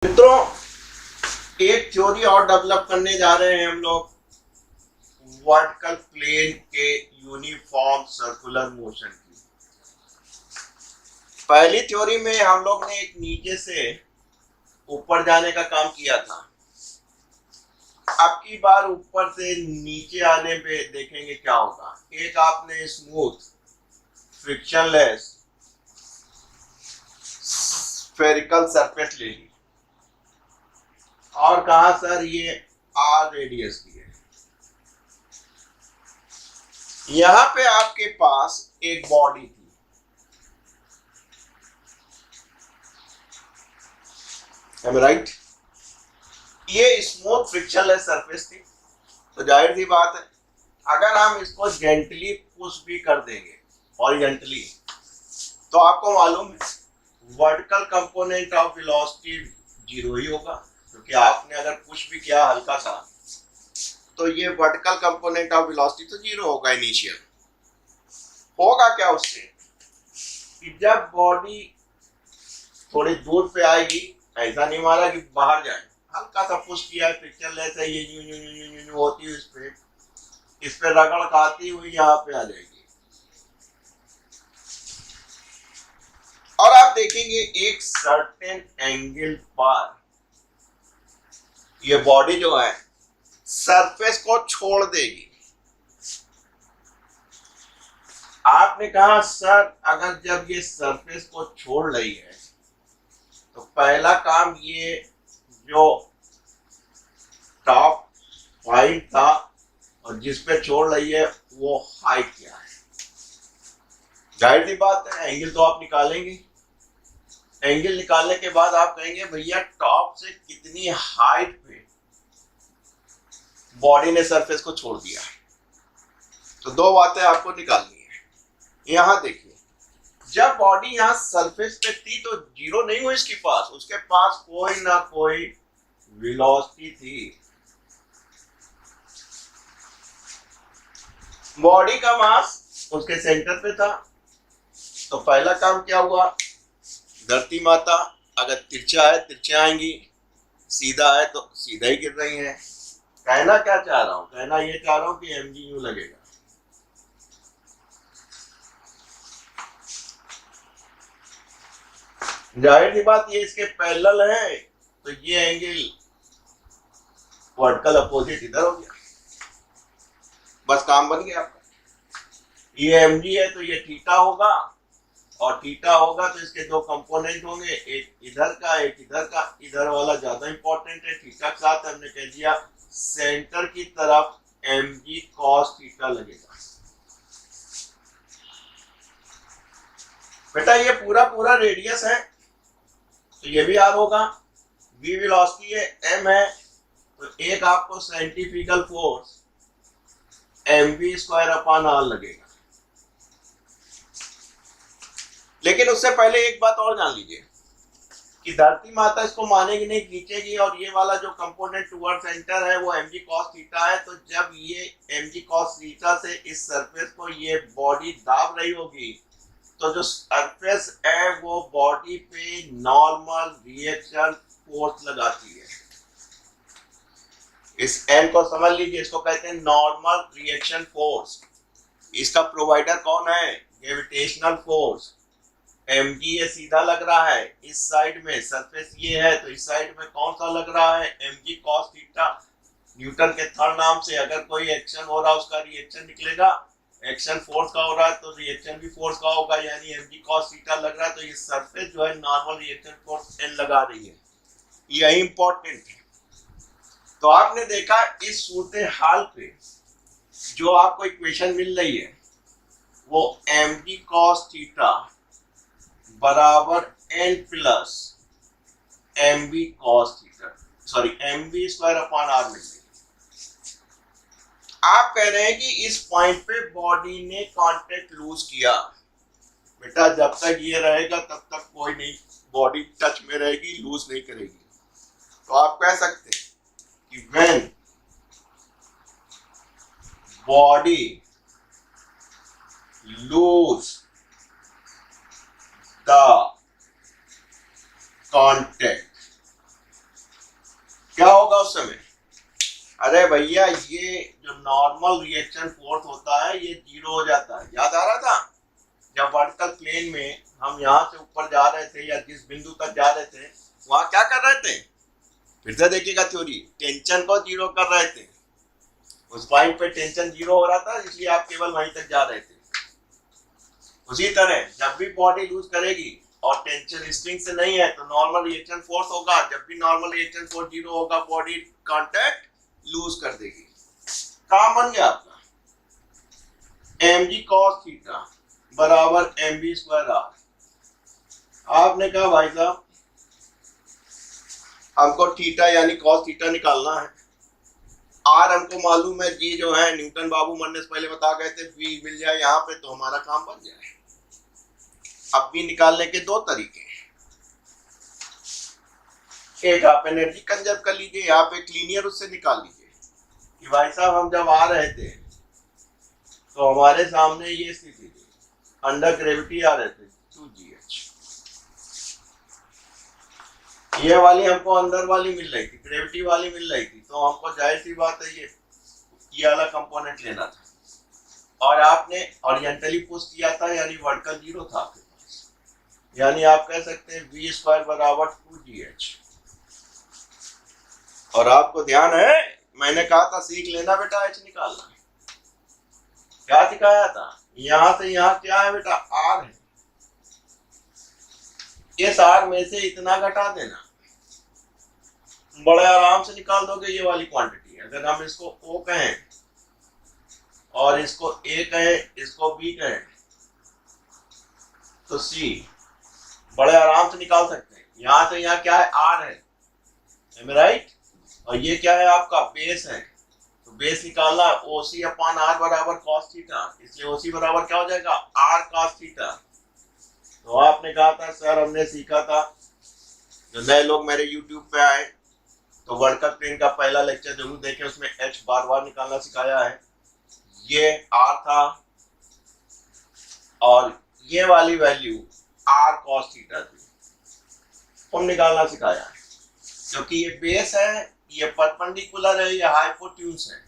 मित्रों, एक थ्योरी और डेवलप करने जा रहे हैं हम लोग वर्टिकल प्लेन के यूनिफॉर्म सर्कुलर मोशन की। पहली थ्योरी में हम लोग ने एक नीचे से ऊपर जाने का काम किया था। अब की बार ऊपर से नीचे आने पे देखेंगे क्या होगा। एक आपने स्मूथ फ्रिक्शनलेस स्फेरिकल सरफेस ले ली और कहा सर ये आर रेडियस की है। यहां पे आपके पास एक बॉडी थी, राइट? ये स्मूथ फ्रिक्शनलेस सरफेस थी, तो जाहिर सी बात है अगर हम इसको जेंटली पुश भी कर देंगे हॉरिजॉन्टली तो आपको मालूम है vertical component of velocity zero ही होगा, क्योंकि आपने अगर पुश भी किया हल्का सा तो ये वर्टिकल कंपोनेंट ऑफ वेलोसिटी तो जीरो होगा। इनिशियल होगा क्या उससे कि जब बॉडी थोड़ी दूर पे आएगी, ऐसा नहीं मारा कि बाहर जाए, हल्का सा पुश किया, फ्रिक्शनलेस है, ये यूं यूं यूं यूं यूं होती हुई इस पे रगड़ खाती हुई यहाँ पे आ जाएगी। और आप देखेंगे एक सर्टेन एंगल पर ये बॉडी जो है सरफेस को छोड़ देगी। आपने कहा सर अगर जब ये सरफेस को छोड़ रही है तो पहला काम ये जो टॉप पॉइंट था और जिस पे छोड़ रही है वो हाइट क्या है। जाहिर सी बात है एंगल तो आप निकालेंगे। एंगल निकालने के बाद आप कहेंगे भैया टॉप से कितनी हाइट पे बॉडी ने सरफेस को छोड़ दिया। तो दो बातें आपको निकालनी है। यहां देखिए, जब बॉडी यहां सरफेस पे थी तो जीरो नहीं हुई इसके पास, उसके पास कोई ना कोई वेलोसिटी थी। बॉडी का मास उसके सेंटर पे था, तो पहला काम क्या हुआ, धरती माता अगर तिरछा है तिरछे आएंगी, सीधा है तो सीधा ही गिर रही है। कहना क्या चाह रहा हूं, कहना ये चाह रहा हूं कि mg यूं लगेगा। जाहिर सी बात ये इसके पैरेलल है तो ये एंगल वर्टिकल अपोजिट इधर हो गया, बस काम बन गया आपका। ये mg है तो ये थीटा होगा, और थीटा होगा तो इसके दो कंपोनेंट होंगे, एक इधर का एक इधर का। इधर वाला ज्यादा इंपॉर्टेंट है, थीटा के साथ हमने कह दिया सेंटर की तरफ mg cos थीटा लगेगा। बेटा ये पूरा पूरा रेडियस है तो ये भी r होगा। v वेलोसिटी है, m है, तो एक आपको scientifical force mv square upon r लगेगा। लेकिन उससे पहले एक बात और जान लीजिए कि धरती माता इसको मानेगी नहीं, खींचेगी, और ये वाला जो कंपोनेंट टुवर्ड सेंटर है वो mg cos थीटा है। तो जब ये mg cos थीटा से इस सरफेस को ये बॉडी दाब रही होगी तो जो सरफेस है वो बॉडी पे नॉर्मल रिएक्शन फोर्स लगाती है। इस n को समझ लीजिए, इसको कहते हैं नॉर्मल रिएक्शन फोर्स। इसका प्रोवाइडर कौन है, ग्रेविटेशनल फोर्स। mg ये सीधा लग रहा है, इस साइड में सरफेस ये है तो इस साइड में कौन सा लग रहा है, mg cos थीटा। न्यूटन के थर्ड नाम से अगर कोई एक्शन हो रहा है उसका रिएक्शन निकलेगा, एक्शन फोर्स का हो रहा है तो रिएक्शन भी फोर्स का होगा, यानी mg cos थीटा लग रहा है तो ये सरफेस जो है नॉर्मल रिएक्शन फोर्स n लगा रही है। यही इंपॉर्टेंट है। तो आपने देखा इस सूरत हाल पे जो आपको इक्वेशन मिल रही है वो mg cos थीटा बराबर n plus mv cos theta, sorry mv square upon r मिल गई। आप कह रहे हैं कि इस पॉइंट पे बॉडी ने कांटेक्ट लूज किया। बेटा जब तक ये रहेगा तब तक कोई नहीं, बॉडी टच में रहेगी, लूज नहीं करेगी। तो आप कह सकते हैं कि when body lose the contact उस समय, अरे भैया ये जो नॉर्मल रिएक्शन फोर्स होता है ये 0 हो जाता है। याद आ रहा था जब वर्टिकल प्लेन में हम यहाँ से ऊपर जा रहे थे या जिस बिंदु तक जा रहे थे वहां क्या कर रहे थे, फिर से देखिएगा थ्योरी, टेंशन को 0 कर रहे थे। उस पॉइंट पे टेंशन 0 हो रहा था इसलिए आप केवल वहीं तक जा रहे थे। उसी तरह जब भी बॉडी लूज करेगी और टेंशन स्ट्रिंग से नहीं है तो नॉर्मल रिएक्शन फोर्स होगा। जब भी नॉर्मल रिएक्शन फोर्स 0 होगा बॉडी कांटेक्ट लूज कर देगी। काम बन गया आपका mg cos थीटा बराबर mv स्क्वायर r। आपने कहा भाई साहब हमको थीटा यानी cos थीटा निकालना है, r हमको मालूम है, g जो है न्यूटन बाबू मरने से पहले बता गए थे, v मिल जाए यहाँ पे तो हमारा काम बन जाए। अब भी निकालने के दो तरीके हैं, एक आप एनर्जी कंजर्व कर लीजिए, यहाँ पे लीनियर उससे निकाल लीजिए कि भाई साहब हम जब आ रहे थे तो हमारे सामने ये स्थिति थी, अंडर ग्रेविटी आ रहे थे 2gh, ये वाली हमको अंदर वाली मिल रही थी, ग्रेविटी वाली मिल रही थी, तो हमको जाहिर सी बात है ये वाला कंपोनेंट लेना था। और आपने ओरिएंटली पुश किया था यानी वर्टिकल 0 था आपके पास, यानी आप कह सकते हैं v स्क्वायर बराबर 2gh। और आपको ध्यान है मैंने कहा था सीख लेना बेटा h निकालना, क्या सिखाया था, यहां से यहां क्या है बेटा r है, इस r में से इतना घटा देना, बड़े आराम से निकाल दोगे ये वाली क्वांटिटी। अगर हम इसको o कहें और इसको a कहें, इसको b कहें तो c बड़े आराम से निकाल सकते हैं। यहां से यहां क्या है r है, राइट, और ये क्या है आपका बेस है, तो बेस निकालना OC अपॉन R बराबर cos थीटा, इसलिए OC बराबर क्या हो जाएगा R cos थीटा। तो आपने कहा था सर हमने सीखा था, जो नए लोग मेरे YouTube पे आए तो वर्टिकल प्लेन का पहला लेक्चर जरूर देखें, उसमें H बार बार निकालना सिखाया है। ये R था और ये वाली वैल्यू R cos थीटा थी, हम निकालना सिखाया है। क्योंकि ये बेस है, ये परपेंडिकुलर है, ये हाइपोट्यून्स है,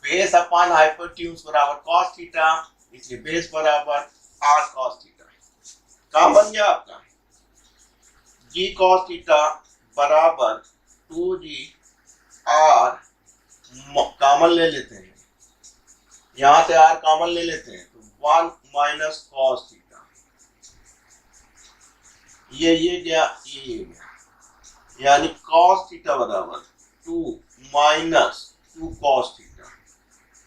बेस अपॉन हाइपोट्यून्स बराबर cos थीटा, इसलिए बेस बराबर r cos थीटा। काम बन गया आपका g cos थीटा बराबर 2g r, कॉमन ले लेते हैं, यहां से r कॉमन ले लेते हैं तो 1 माइनस cos थीटा, ये गया ये गया, यानी cos थीटा बराबर 2 माइनस 2 cos थीटा,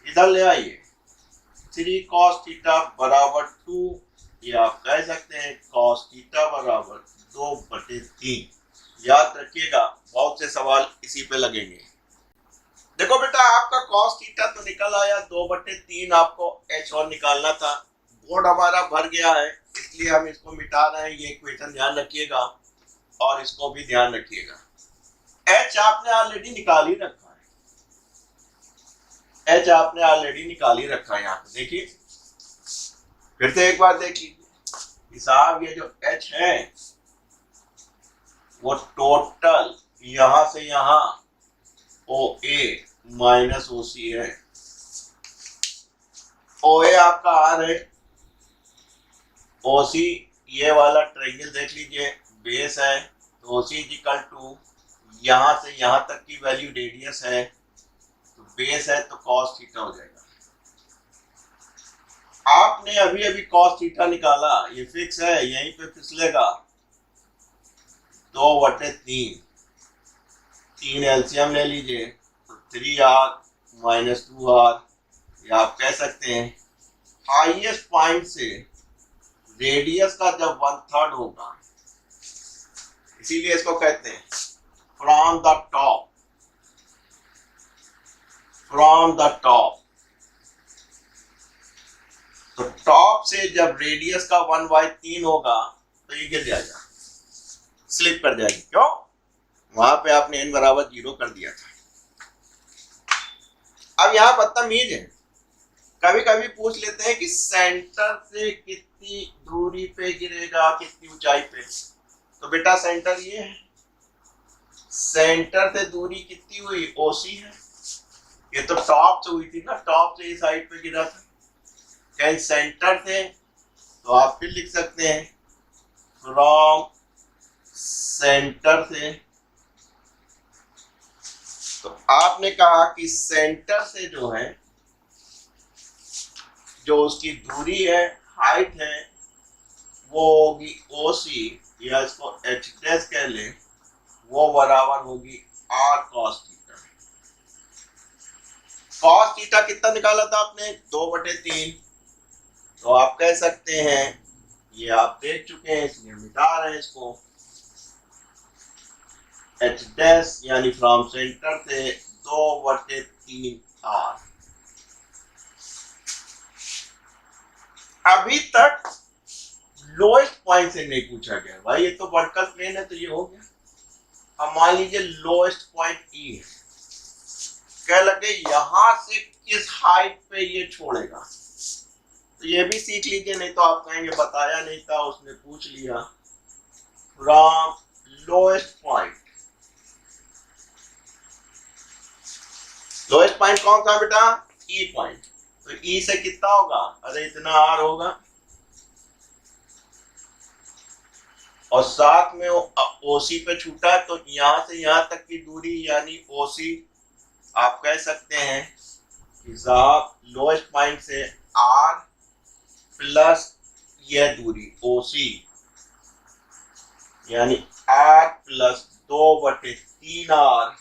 इधर ले आइए 3 cos थीटा बराबर 2, या आप कह सकते हैं cos थीटा बराबर 2/3। याद रखिएगा बहुत से सवाल इसी पे लगेंगे। देखो बेटा आपका cos थीटा तो निकल आया, 2/3 आपको h और निकालना था, बोर्ड हमारा भर गया है इसलिए हम इसको मिटा रहे हैं, ये इक्वेशन ध्यान रखिएगा और इसको भी ध्यान रखिएगा। h आपने ऑलरेडी निकाल ही रखा है, h आपने ऑलरेडी निकाल ही रखा है, यहाँ पे देखिए फिर से एक बार देख लीजिए साहब, ये जो h है वो टोटल यहां से यहां OA माइनस OC है, OA आपका r है, OC ये वाला ट्रायंगल देख लीजिए बेस है, तो OC इक्वल टू यहां से यहां तक की वैल्यू रेडियस है, तो बेस है तो cos थीटा हो जाएगा। आपने अभी अभी cos थीटा निकाला, ये फिक्स है यहीं पे फिसलेगा, 2/3, 3 एलसीएम ले लीजिए तो 3r माइनस 2r, या आप कह सकते हैं हाईएस्ट पॉइंट से रेडियस का जब 1/3 होगा, इसीलिए इसको कहते हैं from the top, from the top. तो टॉप से जब रेडियस का 1/3 होगा तो ये गिर जाएगा, स्लिप कर जाएगी, क्यों, वहां पे आपने n बराबर 0 कर दिया था। अब यहाँ बदतमीज है, कभी कभी पूछ लेते हैं कि सेंटर से कितनी दूरी पे गिरेगा, कितनी ऊंचाई पे, तो बेटा सेंटर ये है, सेंटर से दूरी कितनी हुई, ओसी है। ये तो टॉप से हुई थी ना, टॉप से इस साइड पे गिरा था। कहीं सेंटर से तो आप फिर लिख सकते हैं फ्रॉम सेंटर से। तो आपने कहा कि सेंटर से जो है, जो उसकी दूरी है, हाइट है, वो होगी ओसी, या इसको एच डैश कह लें, वो बराबर होगी r cos theta. Cos theta कितना निकाला था आपने, 2/3। तो आप कह सकते हैं, ये आप देख चुके हैं इसलिए मिटा रहे हैं इसको, एच डैश यानी फ्रॉम सेंटर से 2/3 आर। अभी तक लोएस्ट पॉइंट से नहीं पूछा गया भाई, ये तो वर्टिकल प्लेन है तो ये हो गया। अब मान लीजिए लोएस्ट पॉइंट ई है, कह लगे यहां से किस हाइट पे ये छोड़ेगा, तो ये भी सीख लीजिए, नहीं तो आप कहेंगे बताया नहीं था, उसने पूछ लिया। From lowest point, lowest point कौन सा बेटा, ई पॉइंट। तो ई से कितना होगा, अरे इतना आर होगा, और साथ में ओसी पे छूटा है, तो यहां से यहां तक की दूरी यानी ओसी, आप कह सकते हैं कि साहब लोएस्ट पॉइंट से आर प्लस यह दूरी ओसी, यानी आर प्लस 2/3 आर,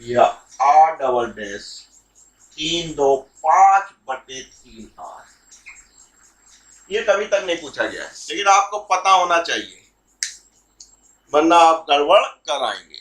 या आर डबल डैश 3 2 5/3 आर। ये कभी तक नहीं पूछा गया है, लेकिन आपको पता होना चाहिए, वरना आप गड़बड़ कराएंगे।